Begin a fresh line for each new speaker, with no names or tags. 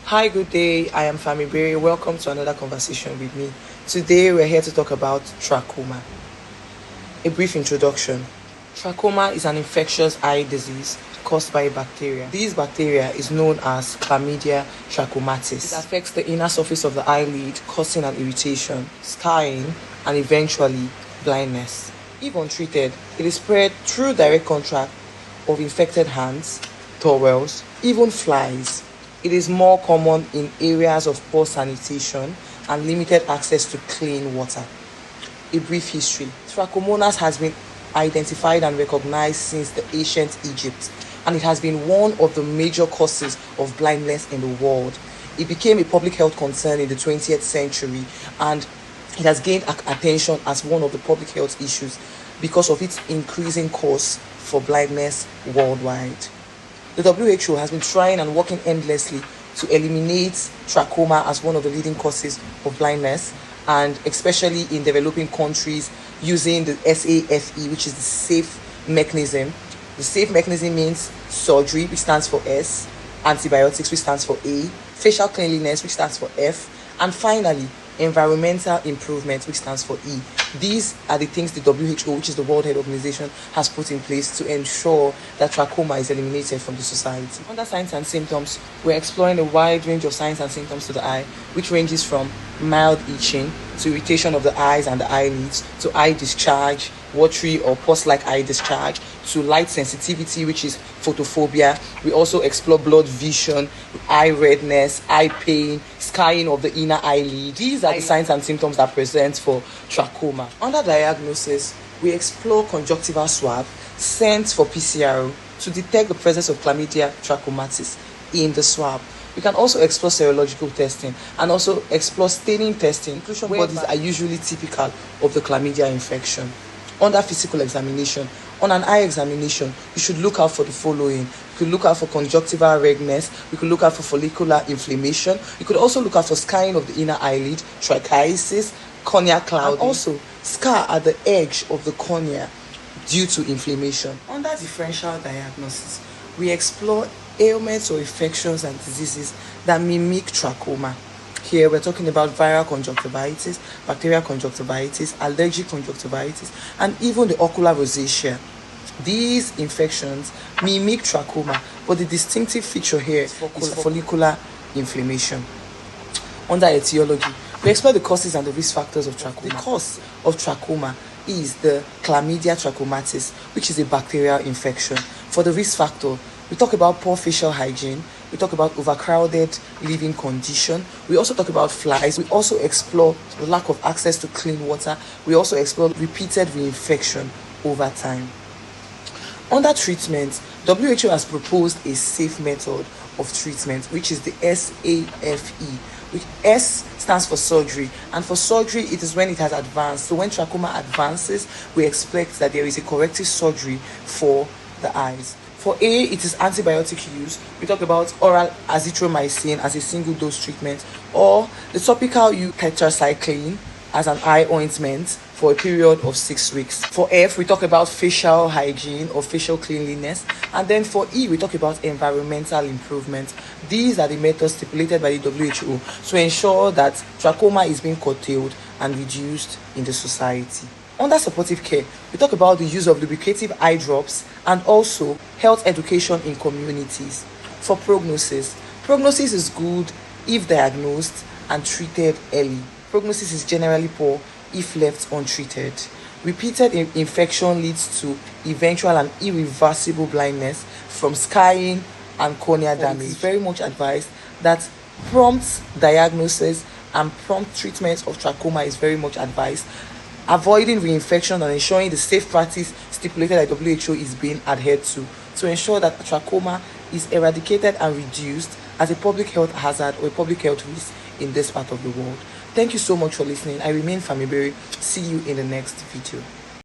Hi, good day. I am Fami Berry. Welcome to another conversation with me. Today, we're here to talk about trachoma. A brief introduction. Trachoma is an infectious eye disease caused by a bacteria. This bacteria is known as Chlamydia trachomatis. It affects the inner surface of the eyelid, causing an irritation, scarring, and eventually blindness. If untreated, it is spread through direct contact of infected hands, towels, even flies. It is more common in areas of poor sanitation and limited access to clean water. A brief history. Trachomonas has been identified and recognized since the ancient Egypt, and it has been one of the major causes of blindness in the world. It became a public health concern in the 20th century, and it has gained attention as one of the public health issues because of its increasing cause for blindness worldwide. The WHO has been trying and working endlessly to eliminate trachoma as one of the leading causes of blindness, and especially in developing countries using the SAFE, which is the safe mechanism. The safe mechanism means surgery, which stands for S, antibiotics, which stands for A, facial cleanliness, which stands for F, and finally, environmental improvement, which stands for E. These are the things the WHO, which is the World Health Organization, has put in place to ensure that trachoma is eliminated from the society. Under signs and symptoms, we're exploring a wide range of signs and symptoms to the eye, which ranges from mild itching to irritation of the eyes and the eyelids, to eye discharge, watery or pus-like eye discharge, to light sensitivity, which is photophobia. We also explore blurred vision, eye redness, eye pain, scarring of the inner eyelid. These are the signs and symptoms that present for trachoma. Under diagnosis, we explore conjunctival swab sent for PCR to detect the presence of Chlamydia trachomatis in the swab. We can also explore serological testing and also explore staining testing. Inclusion bodies are usually typical of the chlamydia infection. Under physical examination, on an eye examination, you should look out for the following. You could look out for conjunctival redness. You could look out for follicular inflammation. You could also look out for scarring of the inner eyelid, trichiasis, cornea clouding, and also scar at the edge of the cornea due to inflammation. Under differential diagnosis, we explore ailments or infections and diseases that mimic trachoma. Here we're talking about viral conjunctivitis, bacterial conjunctivitis, allergic conjunctivitis, and even the ocular rosacea. These infections mimic trachoma, but the distinctive feature here is follicular inflammation. Under etiology, we explore the causes and the risk factors of trachoma. The cause of trachoma is the Chlamydia trachomatis, which is a bacterial infection. For the risk factor, we talk about poor facial hygiene. We talk about overcrowded living condition. We also talk about flies. We also explore the lack of access to clean water. We also explore repeated reinfection over time. Under treatment, WHO has proposed a safe method of treatment, which is the SAFE. Which S stands for surgery, and for surgery it is when it has advanced. So when trachoma advances, we expect that there is a corrective surgery for the eyes. For A, it is antibiotic use. We talk about oral azithromycin as a single dose treatment, or the topical use tetracycline as an eye ointment for a period of 6 weeks. For F, we talk about facial hygiene or facial cleanliness. And then for E, we talk about environmental improvement. These are the methods stipulated by the WHO to ensure that trachoma is being curtailed and reduced in the society. Under supportive care, we talk about the use of lubricative eye drops and also health education in communities. For prognosis, prognosis is good if diagnosed and treated early. Prognosis is generally poor if left untreated. Repeated infection leads to eventual and irreversible blindness from scarring and cornea damage. It is very much advised that prompt diagnosis and prompt treatment of trachoma is very much advised. Avoiding reinfection and ensuring the safe practice stipulated by WHO is being adhered to ensure that trachoma is eradicated and reduced as a public health hazard or a public health risk in this part of the world. Thank you so much for listening. I remain Fami Berry. See you in the next video.